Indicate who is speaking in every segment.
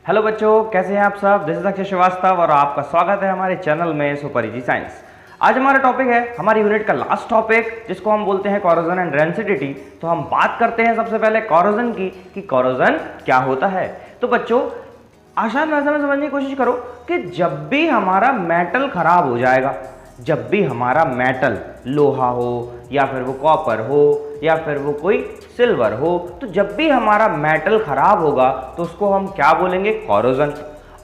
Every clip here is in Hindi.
Speaker 1: हेलो बच्चों, कैसे हैं आप सब। दिस इज अक्षय श्रीवास्तव और आपका स्वागत है हमारे चैनल में सुपर इजी साइंस। आज हमारा टॉपिक है हमारी यूनिट का लास्ट टॉपिक, जिसको हम बोलते हैं कोरोजन एंड रेंसिडिटी। तो हम बात करते हैं सबसे पहले कोरोजन की कि कोरोजन क्या होता है। तो बच्चों, आसान भाषा में समझने की कोशिश करो कि जब भी हमारा मेटल खराब हो जाएगा, जब भी हमारा मेटल लोहा हो या फिर वो कॉपर हो या फिर वो कोई सिल्वर हो, तो जब भी हमारा मेटल खराब होगा तो उसको हम क्या बोलेंगे? कोरोजन।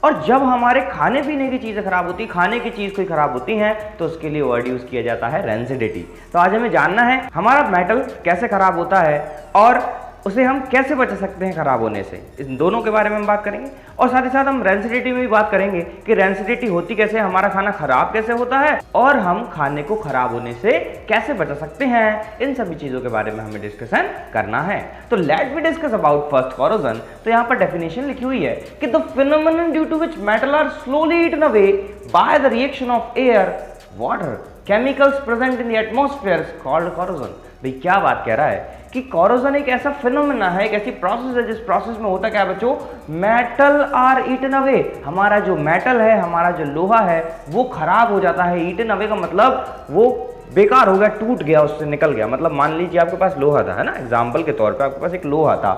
Speaker 1: और जब हमारे खाने पीने की चीज़ें खराब होती, खाने की चीज़ कोई खराब होती हैं, तो उसके लिए वर्ड यूज़ किया जाता है रेंसिडिटी। तो आज हमें जानना है हमारा मेटल कैसे खराब होता है और उसे हम कैसे बचा सकते हैं खराब होने से। इन दोनों के बारे में हम बात करेंगे और साथ ही साथ हम रेंसिडिटी में भी बात करेंगे कि रेंसिडिटी होती कैसे, हमारा खाना खराब कैसे होता है और हम खाने को खराब होने से कैसे बचा सकते हैं। इन सभी चीजों के बारे में हमें डिस्कशन करना है। तो let me discuss about first corrosion. तो यहाँ पर डेफिनेशन लिखी हुई है कि the phenomenon due to which metal are slowly eaten away by the reaction of air, water, chemicals present in the atmosphere called corrosion. भाई क्या बात कह रहा है कि कोरोजन एक ऐसा फिनोमेना है, एक ऐसी प्रोसेस है जिस प्रोसेस में होता क्या है बच्चों? Metal are eaten away. हमारा जो मेटल है, हमारा जो लोहा है, वो खराब हो जाता है। ईटन अवे का मतलब वो बेकार हो गया, टूट गया, उससे निकल गया। मतलब मान लीजिए आपके पास लोहा था, है ना, एग्जाम्पल के तौर पर आपके पास एक लोहा था।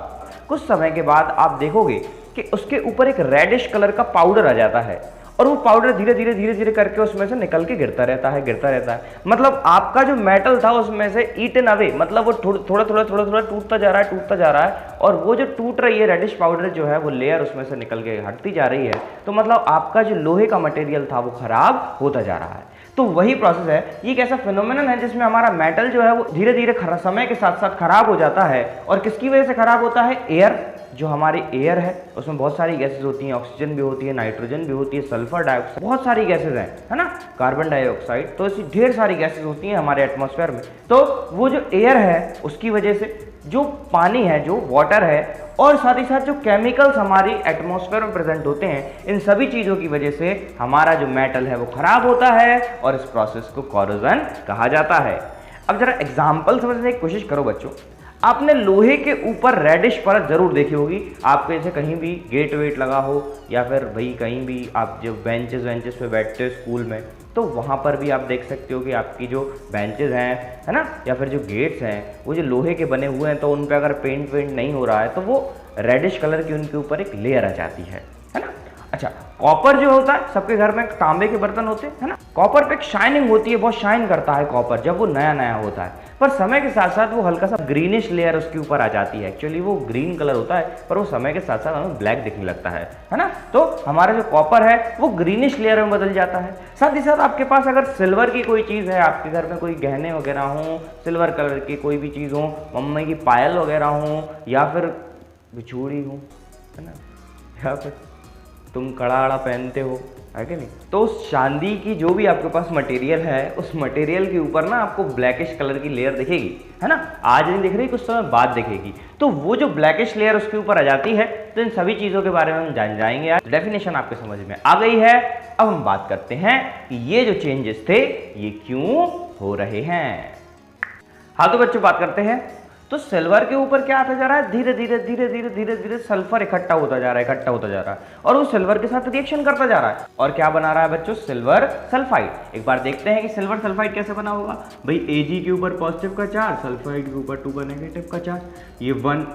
Speaker 1: कुछ समय के बाद आप देखोगे कि उसके ऊपर एक रेडिश कलर का पाउडर आ जाता है और वो पाउडर धीरे धीरे करके उसमें से निकल के गिरता रहता है। मतलब आपका जो मेटल था उसमें से ईटन अवे, मतलब वो थोड़ा थोड़ा टूटता जा रहा है और वो जो टूट रही है रेडिश पाउडर जो है वो लेयर उसमें से निकल के हटती जा रही है। तो मतलब आपका जो लोहे का मटेरियल था वो खराब होता जा रहा है। तो वही प्रोसेस है, ये एक ऐसा फिनोमेनन है जिसमें हमारा मेटल जो है वो धीरे धीरे समय के साथ साथ खराब हो जाता है। और किसकी वजह से खराब होता है? एयर, जो हमारी एयर है उसमें बहुत सारी गैसेस होती हैं, ऑक्सीजन भी होती है, नाइट्रोजन भी होती है, सल्फर डाइऑक्साइड, बहुत सारी गैसेस हैं, है ना, कार्बन डाइऑक्साइड। तो ऐसी ढेर सारी गैसेस होती हैं हमारे एटमॉस्फेयर में। तो वो जो एयर है उसकी वजह से, जो पानी है, जो वाटर है, और साथ ही साथ जो केमिकल्स हमारी एटमॉस्फेयर में प्रेजेंट होते हैं, इन सभी चीज़ों की वजह से हमारा जो मेटल है वो खराब होता है और इस प्रोसेस को कोरोजन कहा जाता है। अब जरा एग्जाम्पल समझने की कोशिश करो बच्चों। आपने लोहे के ऊपर रेडिश परत जरूर देखी होगी। आपके जैसे कहीं भी गेट वेट लगा हो या फिर भाई कहीं भी आप जो बेंचेस पे बैठते हो स्कूल में, तो वहाँ पर भी आप देख सकते हो कि आपकी जो बेंचेस हैं, है ना, या फिर जो गेट्स हैं, वो जो लोहे के बने हुए हैं, तो उन पर अगर पेंट नहीं हो रहा है तो वो रेडिश कलर की उनके ऊपर एक लेयर आ जाती है ना। अच्छा, कॉपर जो होता है, सबके घर में तांबे के बर्तन होते हैं, है ना, कॉपर पे एक शाइनिंग होती है, बहुत शाइन करता है कॉपर जब वो नया होता है। पर समय के साथ साथ वो हल्का सा ग्रीनिश लेयर उसके ऊपर आ जाती है। एक्चुअली वो ग्रीन कलर होता है पर वो समय के साथ साथ हमें ब्लैक दिखने लगता है ना। तो हमारा जो कॉपर है वो ग्रीनिश लेयर में बदल जाता है। साथ ही साथ आपके पास अगर सिल्वर की कोई चीज़ है, आपके घर में कोई गहने वगैरह हों, सिल्वर कलर की कोई भी चीज़ हो, मम्मी की पायल वगैरह हो या फिर बिछूड़ी हो, है ना, या फिर तुम कड़ा पहनते हो, है कि नहीं, तो उस चांदी की जो भी आपके पास मटेरियल है, उस मटेरियल के ऊपर ना आपको ब्लैकिश कलर की लेयर दिखेगी, है ना। आज नहीं दिख रही, कुछ समय बाद दिखेगी। तो वो जो ब्लैकिश लेयर उसके ऊपर आ जाती है। तो इन सभी चीज़ों के बारे में हम जान जाएंगे। आज डेफिनेशन आपके समझ में आ गई है। अब हम बात करते हैं कि ये जो चेंजेस थे ये क्यों हो रहे हैं। हाँ तो बच्चों, बात करते हैं। तो सिल्वर के ऊपर क्या आता जा रहा है? धीरे धीरे सल्फर इकट्ठा होता जा रहा है और वो सिल्वर के साथ रिएक्शन करता जा रहा है और क्या बना रहा है बच्चों? Silver sulphide. एक बार देखते हैं कि सिल्वर सल्फाइड कैसे बना होगा। भाई Ag के ऊपर पॉजिटिव का चार्ज, सल्फाइड के ऊपर 2 का नेगेटिव का चार्ज, ये 1,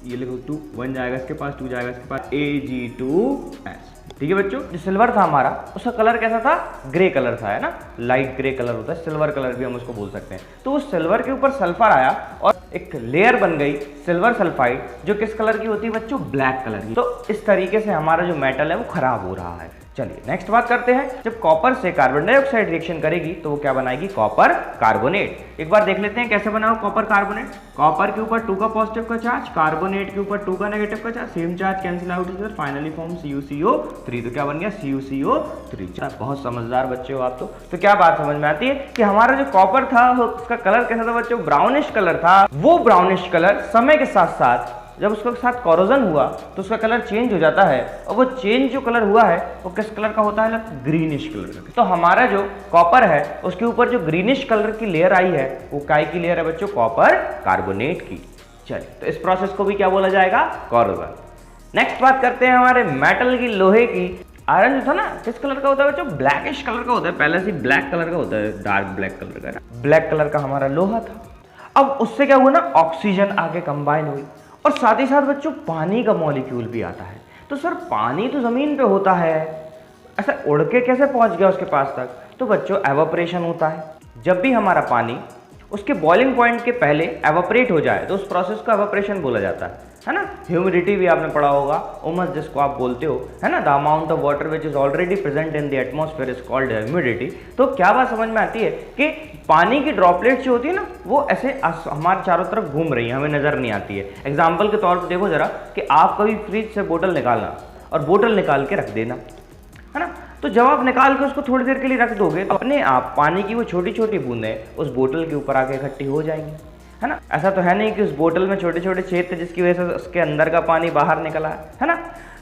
Speaker 1: ये लिखो 2, 1 जाएगा इसके पास, 2 जाएगा इसके पास, Ag2S। ठीक है बच्चों, जो सिल्वर था हमारा उसका कलर कैसा था? ग्रे कलर था, है ना, लाइट ग्रे कलर होता है, सिल्वर कलर भी हम उसको बोल सकते हैं। तो उस सिल्वर के ऊपर सल्फर आया और एक लेयर बन गई सिल्वर सल्फाइड, जो किस कलर की होती है बच्चों? ब्लैक कलर की। तो इस तरीके से हमारा जो मेटल है वो खराब हो रहा है। चलिए नेक्स्ट बात करते हैं। जब कॉपर से कार्बन डाइऑक्साइड रिएक्शन करेगी तो वो क्या बनाएगी? Copper carbonate. एक बार देख लेते हैं कैसे बना कॉपर कार्बोनेट। कॉपर के ऊपर 2 का पॉजिटिव का चार्ज, कार्बोनेट के ऊपर 2 का नेगेटिव का charge, same charge cancel out इधर, फाइनली फॉर्म CuCO3। तो क्या बन गया? CuCO3। बहुत समझदार बच्चे हो आप। तो क्या बात समझ में आती है कि हमारा जो कॉपर था उसका कलर कैसा था बच्चों? ब्राउनिश कलर था। वो ब्राउनिश कलर समय के साथ साथ जब उसके साथ कोरोजन हुआ तो उसका कलर चेंज हो जाता है और वो चेंज जो कलर हुआ है वो किस कलर का होता है? ग्रीनिश कलर का। तो हमारा जो कॉपर है उसके ऊपर जो ग्रीनिश कलर की लेयर आई है वो काय की लेयर है बच्चों? कॉपर कार्बोनेट की। चलिए, तो इस प्रोसेस को भी क्या बोला जाएगा? कोरोजन। नेक्स्ट बात करते हैं हमारे मेटल की, लोहे की। आयरन जो था ना किस कलर का होता है बच्चों? ब्लैकिश कलर का होता है, पहले से ब्लैक कलर का होता है, डार्क ब्लैक कलर का। ब्लैक कलर का हमारा लोहा था। अब उससे क्या हुआ ना, ऑक्सीजन आके कंबाइन हुई और साथ ही साथ बच्चों पानी का मॉलिक्यूल भी आता है। तो सर पानी तो जमीन पे होता है, ऐसा उड़ के कैसे पहुंच गया उसके पास तक? तो बच्चों एवापोरेशन होता है। जब भी हमारा पानी उसके बॉइलिंग पॉइंट के पहले एवापोरेट हो जाए तो उस प्रोसेस को एवापोरेशन बोला जाता है ना। ह्यूमिडिटी भी आपने पढ़ा होगा, उमस जिसको आप बोलते हो, है ना। The amount of water which is already present in the atmosphere is called humidity. तो क्या बात समझ में आती है कि पानी की ड्रॉपलेट्स जो होती है ना वो ऐसे हमारे चारों तरफ घूम रही है, हमें नजर नहीं आती है। एग्जाम्पल के तौर पर देखो जरा कि आप कभी फ्रिज से बोतल निकालना और बोतल निकाल के रख देना, है ना। तो जब आप निकाल के उसको थोड़ी देर के लिए रख दोगे तो अपने आप पानी की वो छोटी छोटी बूंदें उस बोतल के ऊपर आके इकट्ठी हो जाएंगी, है ना। ऐसा तो है नहीं कि उस बोतल में छोटे छोटे छेद थे जिसकी वजह से उसके अंदर का पानी बाहर निकला है ना।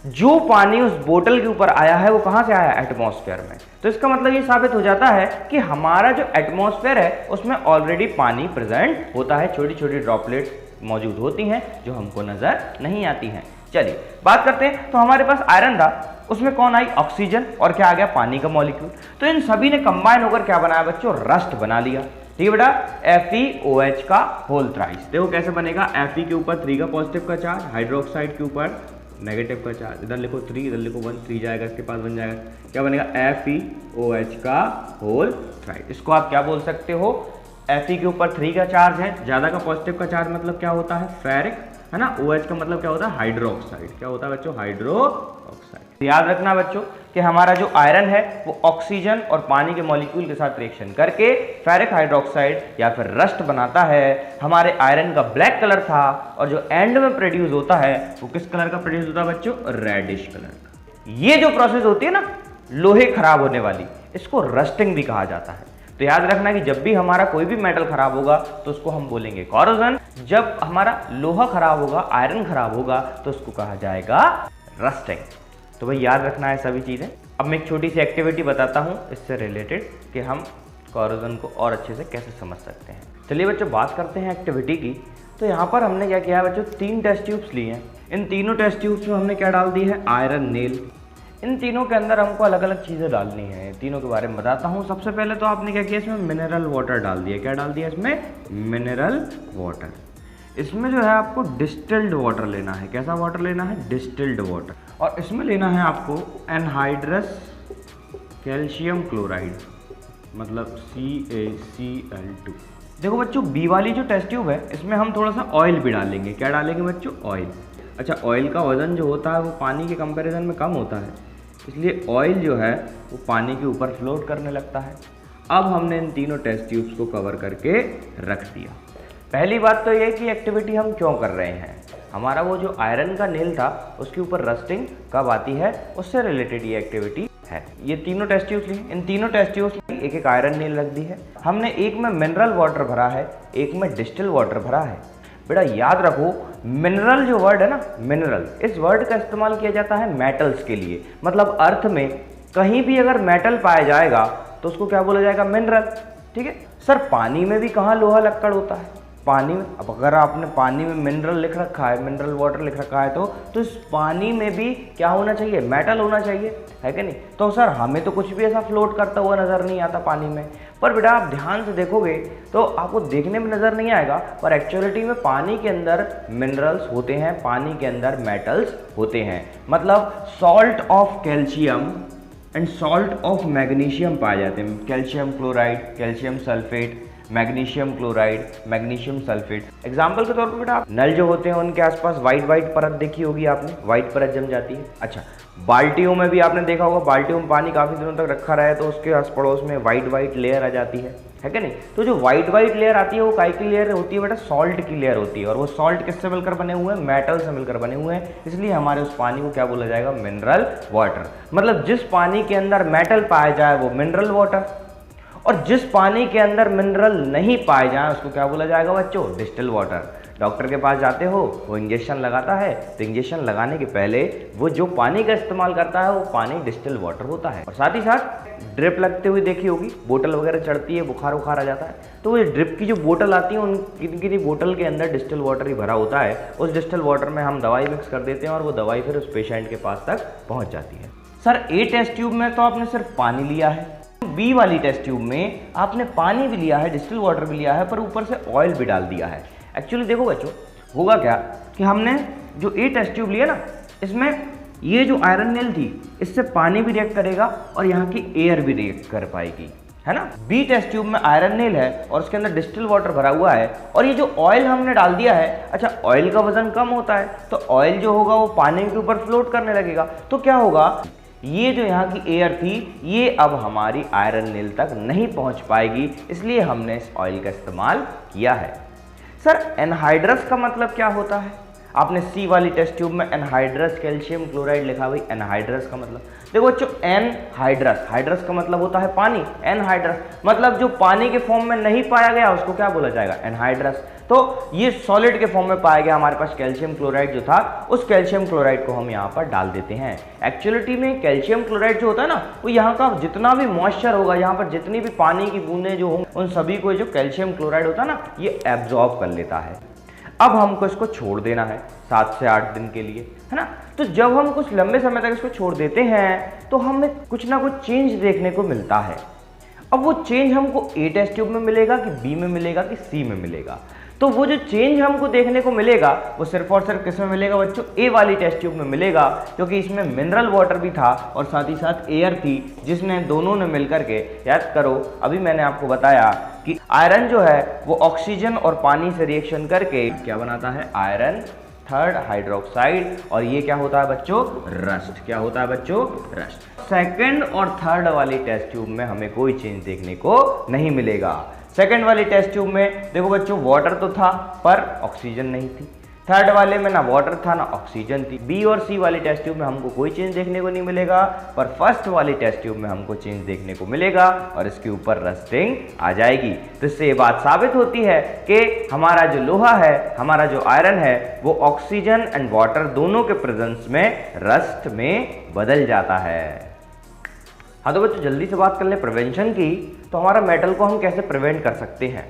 Speaker 1: जो पानी उस बोतल के ऊपर आया है वो कहाँ से आया? एटमॉस्फेयर में। तो इसका मतलब ये साबित हो जाता है कि हमारा जो एटमॉस्फेयर है उसमें ऑलरेडी पानी प्रेजेंट होता है, छोटी छोटी ड्रॉपलेट्स मौजूद होती हैं जो हमको नजर नहीं आती हैं। चलिए बात करते हैं। तो हमारे पास आयरन था, उसमें कौन आई? ऑक्सीजन, और क्या आ गया? पानी का मॉलिक्यूल। तो इन सभी ने कंबाइन होकर क्या बनाया बच्चों? रस्ट बना लिया। ठीक है बेटा, FeOH का होल थ्राइस। देखो कैसे बनेगा। Fe के ऊपर 3 का पॉजिटिव का चार्ज, हाइड्रोक्साइड के ऊपर नेगेटिव का चार्ज, इधर लिखो 3, इधर लिखो 1, 3 जाएगा इसके पास, बन जाएगा क्या बनेगा? FeOH का होल थ्राइस। इसको आप क्या बोल सकते हो? Fe के ऊपर 3 का चार्ज है, ज्यादा का पॉजिटिव का चार्ज मतलब क्या होता है? फेरिक, है ना। OH का मतलब क्या होता है? हाइड्रोक्साइड। क्या होता है बच्चों? हाइड्रोक्साइड। याद रखना बच्चों कि हमारा जो आयरन है वो ऑक्सीजन और पानी के मॉलिक्यूल के साथ रिएक्शन करके फेरिक हाइड्रोक्साइड या फिर रस्ट बनाता है। हमारे आयरन का ब्लैक कलर था और जो एंड में प्रोड्यूस होता है वो किस कलर का प्रोड्यूस होता है बच्चों? रेडिश कलर का। ये जो प्रोसेस होती है ना लोहे खराब होने वाली, इसको रस्टिंग भी कहा जाता है। तो याद रखना कि जब भी हमारा कोई भी मेटल खराब होगा तो उसको हम बोलेंगे कॉरोजन। जब हमारा लोहा खराब होगा, आयरन खराब होगा तो उसको कहा जाएगा रस्टिंग। तो भाई याद रखना है सभी चीजें। अब मैं एक छोटी सी एक्टिविटी बताता हूं इससे रिलेटेड कि हम कॉरोजन को और अच्छे से कैसे समझ सकते हैं। चलिए बच्चों बात करते हैं एक्टिविटी की। तो यहाँ पर हमने क्या किया बच्चों? 3 टेस्ट ट्यूब्स लिए हैं। इन तीनों टेस्ट ट्यूब्स में हमने क्या डाल दी है? Iron nail. इन तीनों के अंदर हमको अलग अलग चीज़ें डालनी है। तीनों के बारे में बताता हूँ। सबसे पहले तो आपने क्या किया? इसमें मिनरल वाटर डाल दिया। क्या डाल दिया इसमें? Mineral water. इसमें जो है आपको डिस्टिल्ड वाटर लेना है। कैसा वाटर लेना है? Distilled water. और इसमें लेना है आपको एनहाइड्रस कैल्शियम क्लोराइड, मतलब CaCl2। देखो बच्चों बी वाली जो टेस्ट ट्यूब है इसमें हम थोड़ा सा ऑयल भी डालेंगे। क्या डालेंगे बच्चों? ऑयल। अच्छा, ऑयल का वजन जो होता है वो पानी के कंपैरिजन में कम होता है, इसलिए ऑयल जो है वो पानी के ऊपर फ्लोट करने लगता है। अब हमने इन तीनों टेस्ट ट्यूब्स को कवर करके रख दिया। पहली बात तो ये कि एक्टिविटी हम क्यों कर रहे हैं। हमारा वो जो आयरन का नेल था उसके ऊपर रस्टिंग कब आती है उससे रिलेटेड ये एक्टिविटी है। ये तीनों टेस्ट ट्यूब्स लिए, इन तीनों टेस्ट ट्यूब्स में एक एक आयरन नेल रख दी है हमने। एक में मिनरल वाटर भरा है, एक में डिस्टिल वाटर भरा है। बेटा याद रखो मिनरल जो वर्ड है ना, मिनरल, इस वर्ड का इस्तेमाल किया जाता है मेटल्स के लिए। मतलब अर्थ में कहीं भी अगर मेटल पाया जाएगा तो उसको क्या बोला जाएगा? मिनरल। ठीक है सर, पानी में भी कहाँ लोहा लक्कड़ होता है? पानी में। अब अगर आपने पानी में मिनरल लिख रखा है, मिनरल वाटर लिख रखा है तो इस पानी में भी क्या होना चाहिए? मेटल होना चाहिए, है कि नहीं? तो सर हमें तो कुछ भी ऐसा फ्लोट करता हुआ नजर नहीं आता पानी में। पर बेटा आप ध्यान से देखोगे तो आपको देखने में नजर नहीं आएगा, पर एक्चुअलिटी में पानी के अंदर मिनरल्स होते हैं, पानी के अंदर मेटल्स होते हैं। मतलब salt of calcium and salt of magnesium पाए जाते हैं। Calcium chloride, calcium sulphate, magnesium chloride, magnesium sulphate. Example के तौर पर बेटा नल जो होते हैं उनके आसपास वाइट वाइट परत देखी होगी आपने, वाइट परत जम जाती है। अच्छा, बाल्टियों में भी आपने देखा होगा, बाल्टियों में पानी काफ़ी दिनों तक रखा रहे तो उसके आस पड़ोस में वाइट वाइट लेयर आ जाती है कि नहीं? तो जो वाइट वाइट लेयर आती है वो काय की लेयर होती है बेटा? सॉल्ट की लेयर होती है। और वो सॉल्ट किससे मिलकर बने हुए हैं? मेटल से मिलकर बने हुए हैं। इसलिए हमारे उस पानी को क्या बोला जाएगा? Mineral water. मतलब जिस पानी के अंदर मेटल पाया जाए वो मिनरल वाटर, और जिस पानी के अंदर मिनरल नहीं पाए जाए उसको क्या बोला जाएगा बच्चों? Distil water. डॉक्टर के पास जाते हो, वो इंजेक्शन लगाता है, तो इंजेक्शन लगाने के पहले वो जो पानी का इस्तेमाल करता है वो पानी डिस्टिल वाटर होता है। और साथ ही साथ ड्रिप लगते हुए देखी होगी, बोतल वगैरह चढ़ती है, बुखार आ जाता है, तो वो ड्रिप की जो बोतल आती है उन किसी बोतल के अंदर डिस्टिल वाटर ही भरा होता है। उस डिस्टिल वाटर में हम दवाई मिक्स कर देते हैं और वो दवाई फिर उस पेशेंट के पास तक पहुंच जाती है। सर ए टेस्ट ट्यूब में तो आपने सिर्फ पानी लिया है, बी वाली टेस्ट ट्यूब में आपने पानी भी लिया है, डिस्टिल वाटर भी लिया है, पर ऊपर से ऑयल भी डाल दिया है। एक्चुअली देखो बच्चों, होगा क्या कि हमने जो ए टेस्ट ट्यूब लिया ना, इसमें ये जो आयरन नेल थी इससे पानी भी रिएक्ट करेगा और यहाँ की एयर भी रिएक्ट कर पाएगी, है ना। बी टेस्ट ट्यूब में आयरन नेल है और उसके अंदर डिस्टिल वाटर भरा हुआ है और ये जो ऑयल हमने डाल दिया है, अच्छा ऑयल का वजन कम होता है तो ऑयल जो होगा वो पानी के ऊपर फ्लोट करने लगेगा, तो क्या होगा, ये जो यहाँ की एयर थी ये अब हमारी आयरन नेल तक नहीं पहुँच पाएगी, इसलिए हमने इस ऑयल का इस्तेमाल किया है। सर एनहाइड्रस का मतलब क्या होता है? आपने सी वाली टेस्ट ट्यूब में एनहाइड्रस कैल्शियम क्लोराइड लिखा, भाई एनहाइड्रस का मतलब देखो बच्चों, एनहाइड्रस, हाइड्रस का मतलब होता है पानी, एनहाइड्रस मतलब जो पानी के फॉर्म में नहीं पाया गया उसको क्या बोला जाएगा, एनहाइड्रस। तो ये सॉलिड के फॉर्म में पाया गया हमारे पास कैल्शियम क्लोराइड जो था, उस कैल्शियम क्लोराइड को हम यहाँ पर डाल देते हैं। एक्चुअलिटी में कैल्शियम क्लोराइड जो होता है ना, वो यहाँ का जितना भी मॉइस्चर होगा, यहाँ पर जितनी भी पानी की बूंदें जो होंगी उन सभी को जो कैल्शियम क्लोराइड होता है ना, ये एब्जॉर्ब कर लेता है। अब हमको इसको छोड़ देना है 7 से 8 दिन के लिए, है ना। तो जब हम कुछ लंबे समय तक इसको छोड़ देते हैं तो हमें कुछ ना कुछ चेंज देखने को मिलता है। अब वो चेंज हमको ए टेस्ट ट्यूब में मिलेगा कि बी में मिलेगा कि सी में मिलेगा, तो वो जो चेंज हमको देखने को मिलेगा वो सिर्फ और सिर्फ किस में मिलेगा बच्चों, ए वाली टेस्ट ट्यूब में मिलेगा, क्योंकि इसमें मिनरल वाटर भी था और साथ ही साथ एयर थी, जिसने दोनों ने मिलकर के, याद करो अभी मैंने आपको बताया कि आयरन जो है वो ऑक्सीजन और पानी से रिएक्शन करके क्या बनाता है, आयरन थर्ड हाइड्रोक्साइड, और ये क्या होता है बच्चों, रस्ट। क्या होता है बच्चों, रस्ट। सेकंड और थर्ड वाली टेस्ट ट्यूब में हमें कोई चेंज देखने को नहीं मिलेगा। सेकंड वाली टेस्ट ट्यूब में देखो बच्चों, वाटर तो था पर ऑक्सीजन नहीं थी। थर्ड वाले में ना वाटर था ना ऑक्सीजन थी। बी और सी वाली टेस्ट ट्यूब में हमको कोई चेंज देखने को नहीं मिलेगा, पर फर्स्ट वाली टेस्ट ट्यूब में हमको चेंज देखने को मिलेगा और इसके ऊपर रस्टिंग आ जाएगी। तो इससे ये बात साबित होती है कि हमारा जो लोहा है, हमारा जो आयरन है, वो ऑक्सीजन एंड वाटर दोनों के प्रेजेंस में रस्ट में बदल जाता है। हाँ तो बच्चों जल्दी से बात कर ले प्रिवेंशन की, तो हमारा मेटल को हम कैसे प्रिवेंट कर सकते हैं।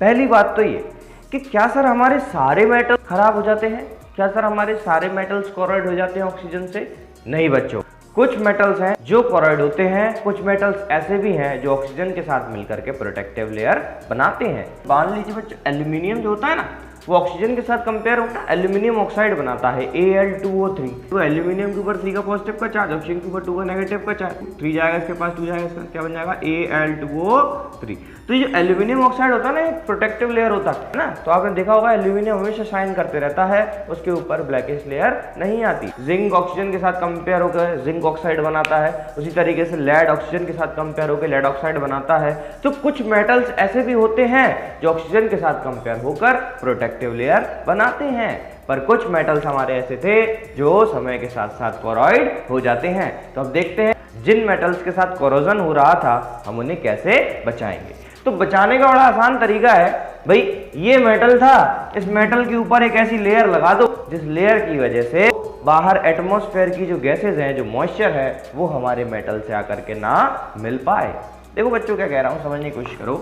Speaker 1: पहली बात तो ये कि क्या सर हमारे सारे मेटल खराब हो जाते हैं, क्या सर हमारे सारे मेटल्स कोरोइड हो जाते हैं ऑक्सीजन से? नहीं बच्चों, कुछ मेटल्स हैं जो कोरोइड होते हैं, कुछ मेटल्स ऐसे भी हैं जो ऑक्सीजन के साथ मिलकर के प्रोटेक्टिव लेयर बनाते हैं। मान लीजिए बच्चों, एल्यूमिनियम जो होता है ना, वो ऑक्सीजन के साथ कंपेयर होता है, एल्यूमिनियम ऑक्साइड बनाता है Al2O3। तो एल्यूमिनियम के ऊपर 3 का पॉजिटिव का चार्ज, ऑक्सीजन के ऊपर 2 का नेगेटिव का चार्ज, 3 जाएगा इसके पास, 2 जाएगा इसका, क्या बन जाएगा Al2O3। तो ये जो एल्यूमिनियम ऑक्साइड होता है ना, एक प्रोटेक्टिव लेयर होता है ना। तो आपने देखा होगा एल्यूमिनियम हमेशा शाइन करते रहता है, उसके ऊपर ब्लैकिश लेयर नहीं आती। जिंक ऑक्सीजन के साथ कंपेयर होकर जिंक ऑक्साइड बनाता है, उसी तरीके से लेड ऑक्सीजन के साथ कंपेयर होकर लेड ऑक्साइड बनाता है। तो कुछ मेटल्स ऐसे भी होते हैं जो ऑक्सीजन के साथ कंपेयर होकर प्रोटेक्टिव लेयर बनाते हैं, पर कुछ मेटल्स हमारे ऐसे थे जो समय के साथ साथ कोरोइड हो जाते हैं। तो अब देखते हैं जिन मेटल्स के साथ कोरोजन हो रहा था हम उन्हें कैसे बचाएंगे। तो बचाने का बड़ा आसान तरीका है, भाई ये मेटल था, इस मेटल के ऊपर एक ऐसी लेयर लगा दो जिस लेयर की वजह से बाहर एटमॉस्फेयर की जो गैसेज हैं, जो मॉइस्चर है, वो हमारे मेटल से आकर के ना मिल पाए। देखो बच्चों क्या कह रहा हूँ, समझने की कोशिश करो।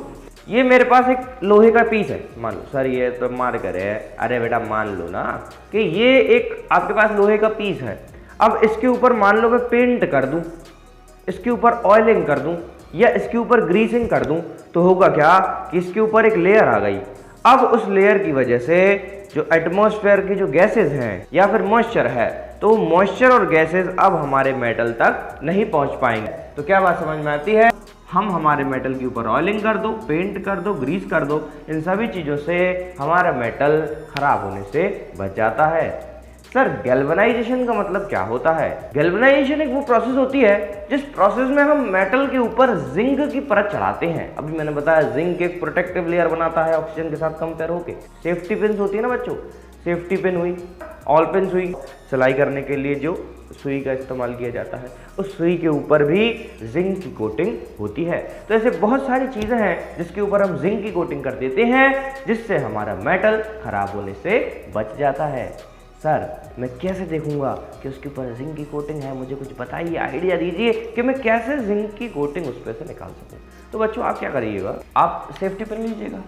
Speaker 1: ये मेरे पास एक लोहे का पीस है, मान लो सर ये तो मार करे है, अरे बेटा मान लो ना कि ये एक आपके पास लोहे का पीस है। अब इसके ऊपर मान लो मैं पेंट कर दूं, इसके ऊपर ऑयलिंग कर दूं या इसके ऊपर ग्रीसिंग कर दूं, तो होगा क्या कि इसके ऊपर एक लेयर आ गई। अब उस लेयर की वजह से जो एटमॉस्फेयर की जो गैसेज हैं या फिर मॉइस्चर है, तो मॉइस्चर और गैसेज अब हमारे मेटल तक नहीं पहुंच पाएंगे। तो क्या बात समझ में आती है, हम हमारे मेटल के ऊपर ऑयलिंग कर दो, पेंट कर दो, ग्रीस कर दो, इन सभी चीज़ों से हमारा मेटल खराब होने से बच जाता है। सर गैल्वेनाइजेशन का मतलब क्या होता है? गैल्वेनाइजेशन एक वो प्रोसेस होती है जिस प्रोसेस में हम मेटल के ऊपर जिंक की परत चढ़ाते हैं। अभी मैंने बताया जिंक एक प्रोटेक्टिव लेयर बनाता है ऑक्सीजन के साथ कंपेयर होके। सेफ्टी पिन होती है ना बच्चों, सेफ्टी पिन हुई ऑल पेन सुई सिलाई करने के लिए जो सुई का इस्तेमाल किया जाता है, उस सुई के ऊपर भी जिंक की कोटिंग होती है। तो ऐसे बहुत सारी चीज़ें हैं जिसके ऊपर हम जिंक की कोटिंग कर देते हैं, जिससे हमारा मेटल खराब होने से बच जाता है। सर मैं कैसे देखूंगा कि उसके ऊपर जिंक की कोटिंग है? मुझे कुछ बताइए, आइडिया दीजिए कि मैं कैसे जिंक की कोटिंग उस पर से निकाल सकूं। तो बच्चों आप क्या करिएगा, आप सेफ्टी पिन लीजिएगा,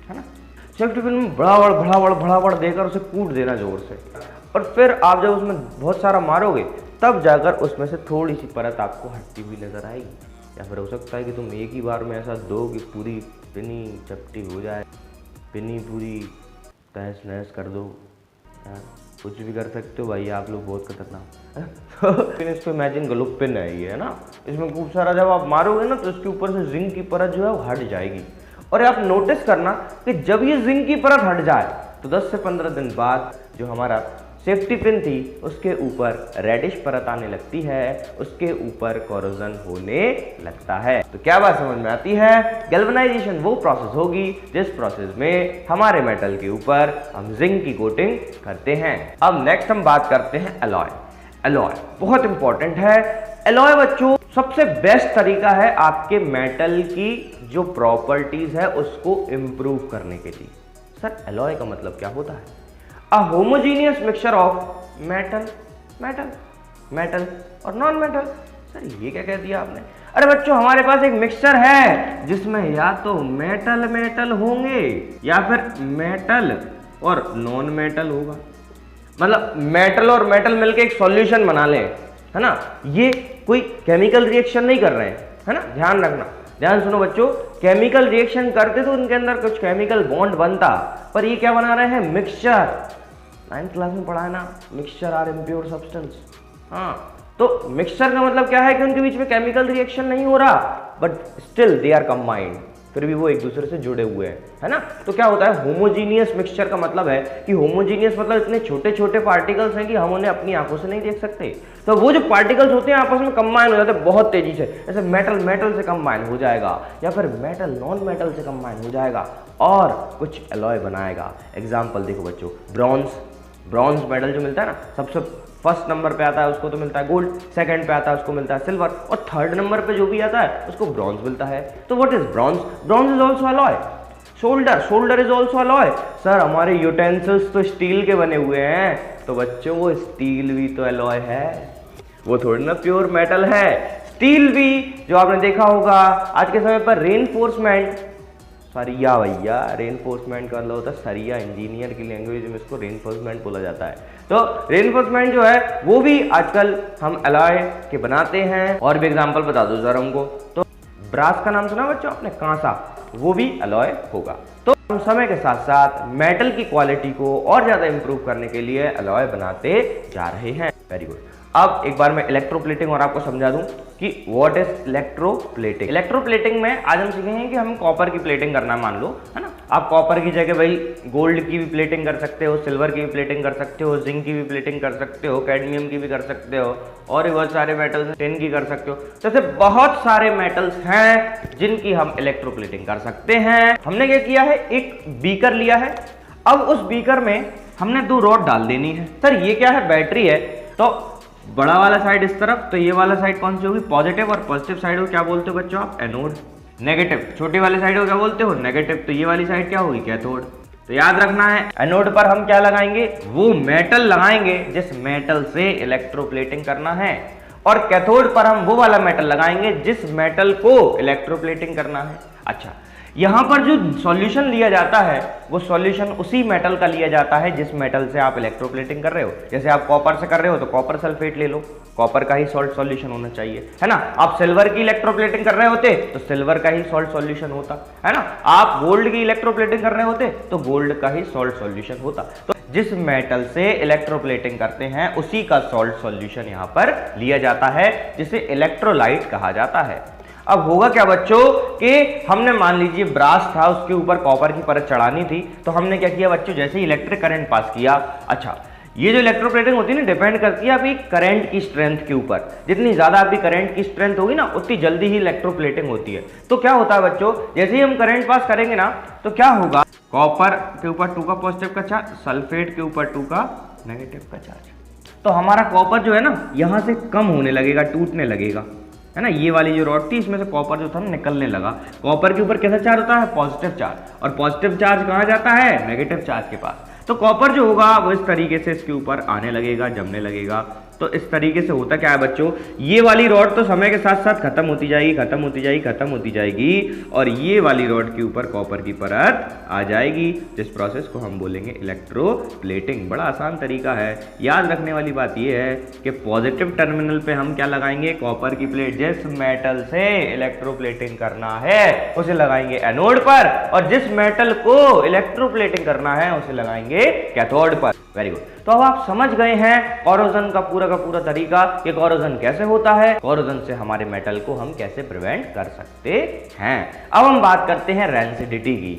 Speaker 1: है ना। सेफ्टी पिन में बड़ा देकर उसे कूट देना जोर से, और फिर आप जब उसमें बहुत सारा मारोगे तब जाकर उसमें से थोड़ी सी परत आपको हटती हुई नजर आएगी। या फिर हो सकता है कि तुम एक ही बार में ऐसा दो कि पूरी पिनी चपटी हो जाए, पिनी पूरी तहस नहस कर दो। कुछ भी कर सकते हो भाई, आप लोग बहुत खतरनाक। फिर इसको इमेजिन करो पिन है ये, है ना, इसमें खूब सारा जब आप मारोगे ना तो इसके ऊपर से जिंक की परत जो है वो हट जाएगी। और आप नोटिस करना कि जब ये जिंक की परत हट जाए तो 10 से 15 दिन बाद जो हमारा सेफ्टी पिन थी उसके ऊपर रेडिश परत आने लगती है, उसके ऊपर कोरोजन होने लगता है। तो क्या बात समझ में आती है? गैल्वेनाइजेशन वो प्रोसेस होगी जिस प्रोसेस में हमारे मेटल के ऊपर हम जिंक की कोटिंग करते हैं। अब नेक्स्ट हम बात करते हैं एलॉय। एलॉय बहुत इंपॉर्टेंट है। एलॉय बच्चों सबसे बेस्ट तरीका है आपके मेटल की जो प्रॉपर्टीज है उसको इंप्रूव करने के लिए। सर एलॉय का मतलब क्या होता है? A homogeneous mixture of metal और नॉन मेटल। सर ये क्या कह दिया आपने? अरे बच्चों हमारे पास एक मिक्सचर है जिसमें या तो मेटल होंगे या फिर मेटल और नॉन मेटल होगा। मतलब मेटल और मेटल मिलके एक सॉल्यूशन बना लें, है ना। ये कोई केमिकल रिएक्शन नहीं कर रहे हैं, है ना, ध्यान रखना। ध्यान सुनो बच्चों, केमिकल रिएक्शन करते तो उनके अंदर कुछ केमिकल बॉन्ड बनता, पर ये क्या बना रहे हैं? मिक्सचर। 9th क्लास में पढ़ा है ना, मिक्सचर आर इम्प्योर सब्सटेंस। हाँ, तो मिक्सचर का मतलब क्या है कि उनके बीच में केमिकल रिएक्शन नहीं हो रहा, but still they are combined, फिर भी वो एक दूसरे से जुड़े हुए हैं, है ना। तो क्या होता है? होमोजीनियस मिक्सचर का मतलब है कि होमोजीनियस मतलब इतने छोटे छोटे पार्टिकल्स हैं कि हम उन्हें अपनी आंखों से नहीं देख सकते। तो वो जो पार्टिकल्स होते हैं आपस में कंबाइन हो जाते हैं बहुत तेजी से, जैसे मेटल से कंबाइन हो जाएगा या फिर मेटल नॉन मेटल से कंबाइन हो जाएगा और कुछ एलॉय बनाएगा। एग्जाम्पल देखो बच्चों, ब्रॉन्ज मेडल जो मिलता है ना, सबसे फर्स्ट नंबर पे आता है उसको तो मिलता है गोल्ड, सेकंड पे आता है उसको मिलता है सिल्वर, और थर्ड नंबर पे जो भी आता है उसको ब्रॉन्ज मिलता है। तो what is bronze? Bronze is also alloy. Shoulder is also alloy. Sir हमारे यूटेंसिल्स तो स्टील के बने हुए हैं, तो बच्चों वो स्टील भी तो अलॉय है, वो थोड़ी ना प्योर मेटल है। स्टील भी जो आपने देखा होगा आज के समय पर रेनफोर्समेंट, सरिया भैया, रेनफोर्समेंट का मतलब होता है सरिया, इंजीनियर की लैंग्वेज में इसको रेनफोर्समेंट बोला जाता है। तो रेनफोर्समेंट जो है वो भी आजकल हम एलॉय के बनाते हैं। और भी एग्जांपल बता दो जरा हमको। तो ब्रास का नाम सुना बच्चों आपने, कांसा, वो भी एलॉय होगा। तो हम समय के साथ साथ मेटल की क्वालिटी को और ज्यादा इंप्रूव करने के लिए एलॉय बनाते जा रहे हैं। Very good. अब एक बार मैं इलेक्ट्रोप्लेटिंग और आपको समझा दूं कि व्हाट इज इलेक्ट्रोप्लेटिंग। इलेक्ट्रोप्लेटिंग में आज हम सीखेंगे कि हम कॉपर की प्लेटिंग करना, मान लो, है ना। आप कॉपर की जगह भाई गोल्ड की भी प्लेटिंग कर सकते हो, सिल्वर की भी प्लेटिंग कर सकते हो, जिंक की भी प्लेटिंग कर सकते हो, कैडमियम की भी कर सकते हो, और भी बहुत सारे मेटल्स, टिन की कर सकते हो। तो ऐसे बहुत सारे मेटल्स हैं जिनकी हम इलेक्ट्रोप्लेटिंग कर सकते हैं। हमने क्या किया है, एक बीकर लिया है। अब उस बीकर में हमने 2 रॉड डाल देनी है। सर ये क्या है? बैटरी है। तो बड़ा वाला साइड इस तरफ, तो ये वाला साइड कौन सी होगी? पॉजिटिव। और पॉजिटिव साइड को क्या बोलते हो बच्चों आप? एनोड। नेगेटिव, छोटी वाली साइड को क्या बोलते हो? नेगेटिव। तो ये वाली साइड क्या होगी? कैथोड। तो याद रखना है, एनोड पर हम क्या लगाएंगे? वो मेटल लगाएंगे जिस मेटल से इलेक्ट्रोप्लेटिंग करना है, और कैथोड पर हम वो वाला मेटल लगाएंगे जिस मेटल को इलेक्ट्रोप्लेटिंग करना है। अच्छा, यहां पर जो सॉल्यूशन लिया जाता है वो सॉल्यूशन उसी मेटल का लिया जाता है जिस मेटल से आप इलेक्ट्रोप्लेटिंग कर रहे हो। जैसे आप कॉपर से कर रहे हो तो कॉपर सल्फेट ले लो, कॉपर का ही सॉल्ट सॉल्यूशन होना चाहिए, है ना। आप सिल्वर की इलेक्ट्रोप्लेटिंग कर रहे होते तो सिल्वर का ही सॉल्ट सॉल्यूशन होता, है ना। आप गोल्ड की इलेक्ट्रोप्लेटिंग कर रहे होते तो गोल्ड का ही सॉल्ट सॉल्यूशन होता। तो जिस मेटल से इलेक्ट्रोप्लेटिंग करते हैं उसी का सॉल्ट सॉल्यूशन यहां पर लिया जाता है, जिसे इलेक्ट्रोलाइट कहा जाता है। अब होगा क्या बच्चों कि हमने मान लीजिए ब्रास था, उसके ऊपर कॉपर की परत चढ़ानी थी, तो हमने क्या किया बच्चों, जैसे ही इलेक्ट्रिक करंट पास किया। अच्छा, ये जो इलेक्ट्रोप्लेटिंग होती है ना, डिपेंड करती है आपकी करंट की स्ट्रेंथ के ऊपर। जितनी ज्यादा आपकी करंट की स्ट्रेंथ होगी ना, उतनी जल्दी ही इलेक्ट्रोप्लेटिंग होती है। तो क्या होता है बच्चों, जैसे ही हम करंट पास करेंगे ना, तो क्या होगा, कॉपर के ऊपर 2 का पॉजिटिव का चार्ज, सल्फेट के ऊपर 2 का नेगेटिव का चार्ज। तो हमारा कॉपर जो है ना यहाँ से कम होने लगेगा, टूटने लगेगा, है ना। ये वाली जो रॉड थी इसमें से कॉपर जो था निकलने लगा। कॉपर के ऊपर कैसा चार्ज होता है? Positive charge. और पॉजिटिव चार्ज कहाँ जाता है? नेगेटिव चार्ज के पास। तो कॉपर जो होगा वो इस तरीके से इसके ऊपर आने लगेगा, जमने लगेगा। तो इस तरीके से होता क्या है बच्चों, ये वाली रॉड तो समय के साथ साथ खत्म होती जाएगी, खत्म होती जाएगी, खत्म होती जाएगी, और ये वाली रॉड के ऊपर कॉपर की परत आ जाएगी, जिस प्रोसेस को हम बोलेंगे इलेक्ट्रोप्लेटिंग। बड़ा आसान तरीका है। याद रखने वाली बात ये है कि पॉजिटिव टर्मिनल पे हम क्या लगाएंगे? कॉपर की प्लेट। जिस मेटल से इलेक्ट्रोप्लेटिंग करना है उसे लगाएंगे एनोड पर, और जिस मेटल को इलेक्ट्रोप्लेटिंग करना है उसे लगाएंगे कैथोड पर। Very good. तो अब आप समझ गए हैं कोरोजन का पूरा तरीका कि कोरोजन कैसे होता है, कोरोजन से हमारे मेटल को हम कैसे प्रिवेंट कर सकते हैं। अब हम बात करते हैं रेंसिडिटी की।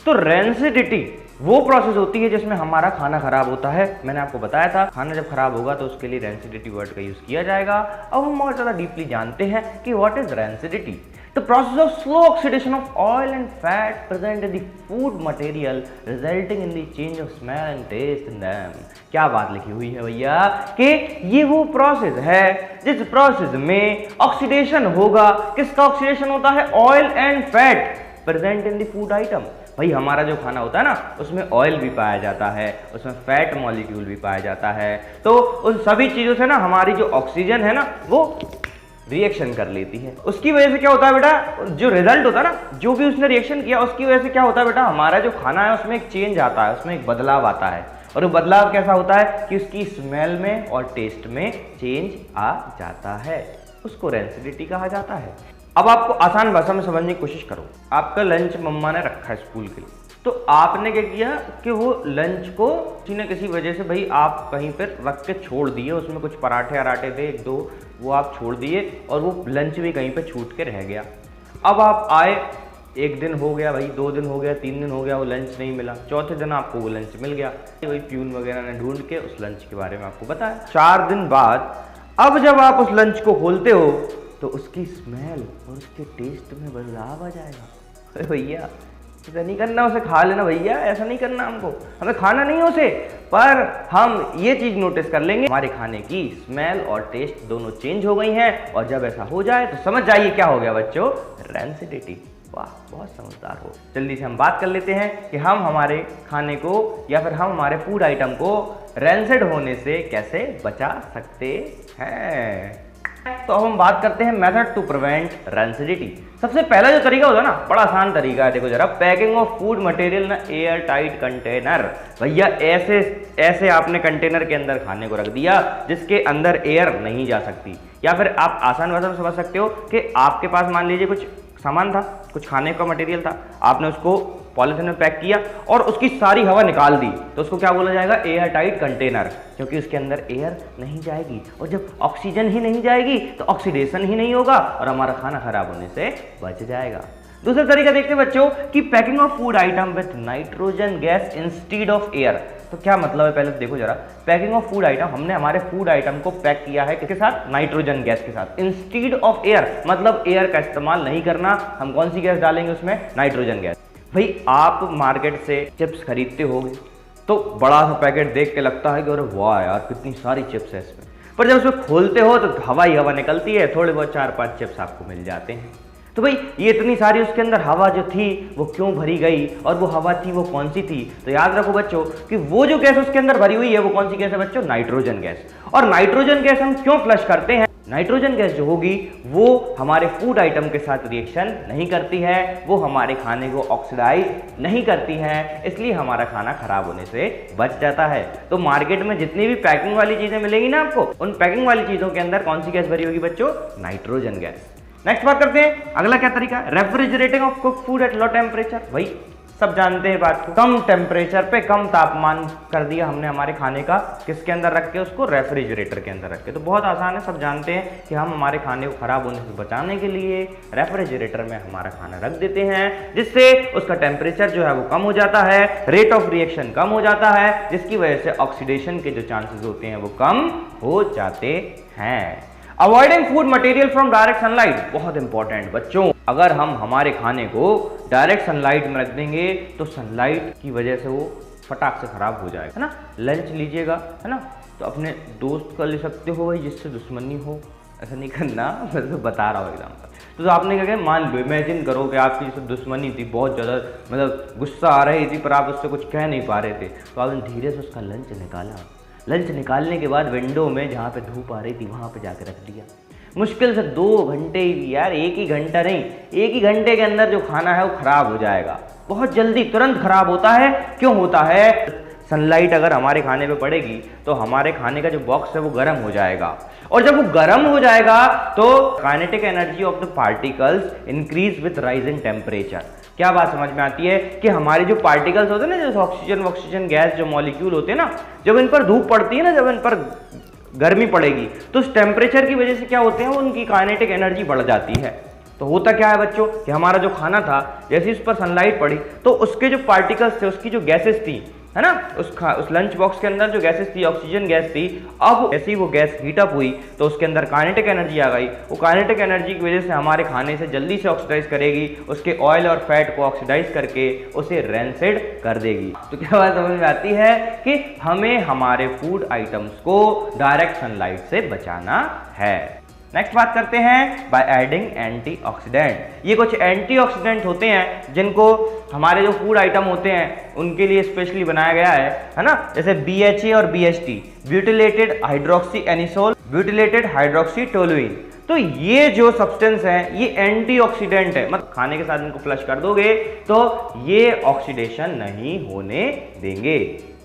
Speaker 1: तो रेंसिडिटी वो प्रोसेस होती है जिसमें हमारा खाना खराब होता है। मैंने आपको बताया था खाना जब खराब होगा तो उसके लिए रेंसिडिटी वर्ड का यूज किया जाएगा। अब हम और ज्यादा डीपली जानते हैं कि what is rancidity. The process of slow oxidation of oil and fat present in the food material resulting in the change of smell and taste in them। क्या बात लिखी हुई है भैया कि ये वो प्रोसेस है जिस प्रोसेस में ऑक्सीडेशन होगा। किसका ऑक्सीडेशन होता है? Oil and fat present in the food item. भाई हमारा जो खाना होता है ना उसमें ऑयल भी पाया जाता है, उसमें फैट मॉलिक्यूल भी पाया जाता है। तो उन सभी चीजों से ना हमारी जो ऑक्सीजन है ना वो रिएक्शन कर लेती है। उसकी वजह से क्या होता है बेटा, जो रिजल्ट होता है ना, जो भी उसने रिएक्शन किया उसकी वजह से क्या होता है बेटा, हमारा जो खाना है उसमें एक चेंज आता है, उसमें एक बदलाव आता है। और वो बदलाव कैसा होता है कि उसकी स्मेल में और टेस्ट में चेंज आ जाता है। उसको रेंसिडिटी कहा जाता है। अब आपको आसान भाषा में समझने की कोशिश करो। आपका लंच मम्मा ने रखा है स्कूल के लिए, तो आपने क्या किया कि वो लंच को किसी न किसी वजह से भाई आप कहीं पर रख के छोड़ दिए। उसमें कुछ पराठे अराठे थे, एक दो, वो आप छोड़ दिए और वो लंच भी कहीं पे छूट के रह गया। अब आप आए, एक दिन हो गया भाई, 2 दिन हो गया, 3 दिन हो गया, वो लंच नहीं मिला। चौथे दिन आपको वो लंच मिल गया। वही प्यून वगैरह ने ढूंढ के उस लंच के बारे में आपको बताया। 4 दिन बाद अब जब आप उस लंच को खोलते हो तो उसकी स्मेल और उसके टेस्ट में बदलाव आ जाएगा। अरे भैया ऐसा नहीं करना, उसे खा लेना भैया, ऐसा नहीं करना, हमको हमें खाना नहीं है उसे, पर हम ये चीज नोटिस कर लेंगे हमारे खाने की स्मेल और टेस्ट दोनों चेंज हो गई हैं। और जब ऐसा हो जाए तो समझ जाइए क्या हो गया बच्चों, रेंसिडिटी। वाह बहुत समझदार हो। जल्दी से हम बात कर लेते हैं कि हम हमारे खाने को या फिर हम हमारे फूड आइटम को रेंसिड होने से कैसे बचा सकते हैं। तो अब हम बात करते हैं मेथड टू प्रिवेंट रेंसिडिटी। सबसे पहला जो तरीका होता है ना, बड़ा आसान तरीका है। देखो जरा, पैकिंग ऑफ फूड मटेरियल ना एयर टाइट कंटेनर। भैया ऐसे आपने कंटेनर के अंदर खाने को रख दिया जिसके अंदर एयर नहीं जा सकती। या फिर आप आसान भाषा में समझ सकते हो कि आपके पास मान लीजिए कुछ सामान था, कुछ खाने का मटेरियल था, आपने उसको पॉलिथीन में पैक किया और उसकी सारी हवा निकाल दी, तो उसको क्या बोला जाएगा? एयर टाइट कंटेनर, क्योंकि उसके अंदर एयर नहीं जाएगी। और जब ऑक्सीजन ही नहीं जाएगी तो ऑक्सीडेशन ही नहीं होगा और हमारा खाना खराब होने से बच जाएगा। दूसरा तरीका देखते हैं बच्चों कि packing of food item with nitrogen gas instead of air. तो क्या मतलब है, पहले तो देखो जरा, पैकिंग ऑफ फूड आइटम, हमने हमारे फूड आइटम को पैक किया है किसके साथ? नाइट्रोजन गैस के साथ। इंस्टीड ऑफ एयर मतलब एयर का इस्तेमाल नहीं करना, हम कौन सी गैस डालेंगे उसमें? Nitrogen gas. भाई आप मार्केट से चिप्स खरीदते होगे तो बड़ा सा पैकेट देख के लगता है कि अरे वाह यार कितनी सारी चिप्स है इसमें, पर जब उसमें खोलते हो तो हवा ही हवा निकलती है, थोड़े बहुत 4-5 चिप्स आपको मिल जाते हैं। तो भाई ये इतनी सारी उसके अंदर हवा जो थी वो क्यों भरी गई और वो हवा थी वो कौन सी थी? तो याद रखो बच्चों कि वो जो गैस उसके अंदर भरी हुई है वो कौन सी गैस है बच्चों? Nitrogen gas. और नाइट्रोजन गैस हम क्यों फ्लश करते हैं? नाइट्रोजन गैस जो होगी वो हमारे फूड आइटम के साथ रिएक्शन नहीं करती है, वो हमारे खाने को ऑक्सीडाइज नहीं करती है, इसलिए हमारा खाना खराब होने से बच जाता है। तो मार्केट में जितनी भी पैकिंग वाली चीजें मिलेंगी ना आपको, उन पैकिंग वाली चीजों के अंदर कौन सी गैस भरी होगी बच्चों? Nitrogen gas. नेक्स्ट बात करते हैं, अगला क्या तरीका? Refrigerating of cook food at low temperature. भाई सब जानते हैं बात को, कम टेम्परेचर पे कम तापमान कर दिया हमने हमारे खाने का, किसके अंदर रख के? उसको रेफ्रिजरेटर के अंदर रख के। तो बहुत आसान है, सब जानते हैं कि हम हमारे खाने को खराब होने से बचाने के लिए रेफ्रिजरेटर में हमारा खाना रख देते हैं, जिससे उसका टेम्परेचर जो है वो कम हो जाता है, रेट ऑफ रिएक्शन कम हो जाता है, जिसकी वजह से ऑक्सीडेशन के जो चांसेस होते हैं वो कम हो जाते हैं। Avoiding food material from direct sunlight, बहुत इंपॉर्टेंट बच्चों। अगर हम हमारे खाने को डायरेक्ट सनलाइट में रख देंगे तो सनलाइट की वजह से वो फटाक से खराब हो जाएगा, है ना। लंच लीजिएगा, है ना, तो अपने दोस्त का ले सकते हो भाई जिससे दुश्मनी हो, ऐसा नहीं करना, मैं तो बता रहा हूँ एग्जाम्पल। तो आपने क्या किया, मान लो इमेजिन करो कि आपकी जैसे दुश्मनी थी, बहुत ज़्यादा मतलब गुस्सा आ रही थी, पर आप उससे कुछ कह नहीं पा रहे थे, तो आपने धीरे से उसका लंच निकाला। लंच निकालने के बाद विंडो में जहाँ पे धूप आ रही थी वहाँ पे जाकर रख दिया। मुश्किल से 2 घंटे ही यार, 1 ही घंटा नहीं, 1 ही घंटे के अंदर जो खाना है वो खराब हो जाएगा, बहुत जल्दी तुरंत खराब होता है। क्यों होता है? सनलाइट अगर हमारे खाने पे पड़ेगी तो हमारे खाने का जो बॉक्स है वो गर्म हो जाएगा, और जब वो गर्म हो जाएगा तो kinetic energy of the particles increase with rise in temperature. क्या बात समझ में आती है कि हमारे जो पार्टिकल्स होते हैं ना, जैसे ऑक्सीजन गैस जो मॉलिक्यूल होते हैं ना, जब इन पर धूप पड़ती है ना, जब इन पर गर्मी पड़ेगी तो उस टेम्परेचर की वजह से क्या होते हैं, उनकी काइनेटिक एनर्जी बढ़ जाती है। तो होता क्या है बच्चों कि हमारा जो खाना था, जैसे उस पर सनलाइट पड़ी तो उसके जो पार्टिकल्स थे, उसकी जो गैसेस थी, है ना, उस लंच बॉक्स के अंदर जो गैसेस थी, ऑक्सीजन गैस थी, अब ऐसे ही वो गैस हीट अप हुई तो उसके अंदर काइनेटिक एनर्जी आ गई। वो काइनेटिक एनर्जी की वजह से हमारे खाने से जल्दी से ऑक्सीडाइज करेगी, उसके ऑयल और फैट को ऑक्सीडाइज करके उसे रैंसिड कर देगी। तो क्या बात समझ में आती है कि हमें हमारे फूड आइटम्स को डायरेक्ट सनलाइट से बचाना है। नेक्स्ट बात करते हैं बाय एडिंग एंटीऑक्सीडेंट। ये कुछ एंटीऑक्सीडेंट होते हैं जिनको हमारे जो फूड आइटम होते हैं उनके लिए स्पेशली बनाया गया है ना, जैसे BHA और BHT, butylated hydroxy anisole, butylated hydroxy toluene. तो ये जो सब्सटेंस है ये एंटीऑक्सीडेंट है, मतलब खाने के साथ इनको फ्लश कर दोगे तो ये ऑक्सीडेशन नहीं होने देंगे।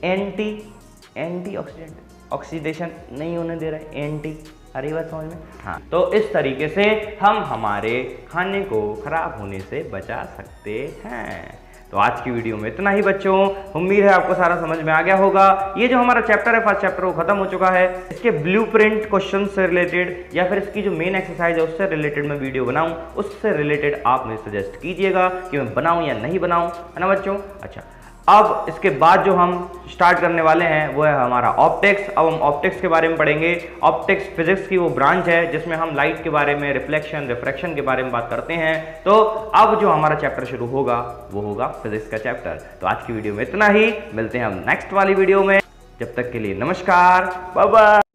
Speaker 1: एंटीऑक्सीडेंट, ऑक्सीडेशन नहीं होने दे रहे, एंटी, अरे बात समझ में। हाँ, तो इस तरीके से हम हमारे खाने को खराब होने से बचा सकते हैं। तो आज की वीडियो में इतना ही बच्चों, उम्मीद है आपको सारा समझ में आ गया होगा। ये जो हमारा चैप्टर है, फर्स्ट चैप्टर, वो खत्म हो चुका है। इसके ब्लूप्रिंट क्वेश्चन से रिलेटेड या फिर इसकी जो मेन एक्सरसाइज है उससे रिलेटेड मैं वीडियो बनाऊं, उससे रिलेटेड आप मुझे सजेस्ट कीजिएगा कि मैं बनाऊं या नहीं बनाऊं, है ना बच्चों। अच्छा, अब इसके बाद जो हम स्टार्ट करने वाले हैं वो है हमारा ऑप्टिक्स। अब हम ऑप्टिक्स के बारे में पढ़ेंगे। ऑप्टिक्स फिजिक्स की वो ब्रांच है जिसमें हम लाइट के बारे में, रिफ्लेक्शन, रिफ्रैक्शन के बारे में बात करते हैं। तो अब जो हमारा चैप्टर शुरू होगा वो होगा फिजिक्स का चैप्टर। तो आज की वीडियो में इतना ही, मिलते हैं हम नेक्स्ट वाली वीडियो में। जब तक के लिए नमस्कार, बाय बाय।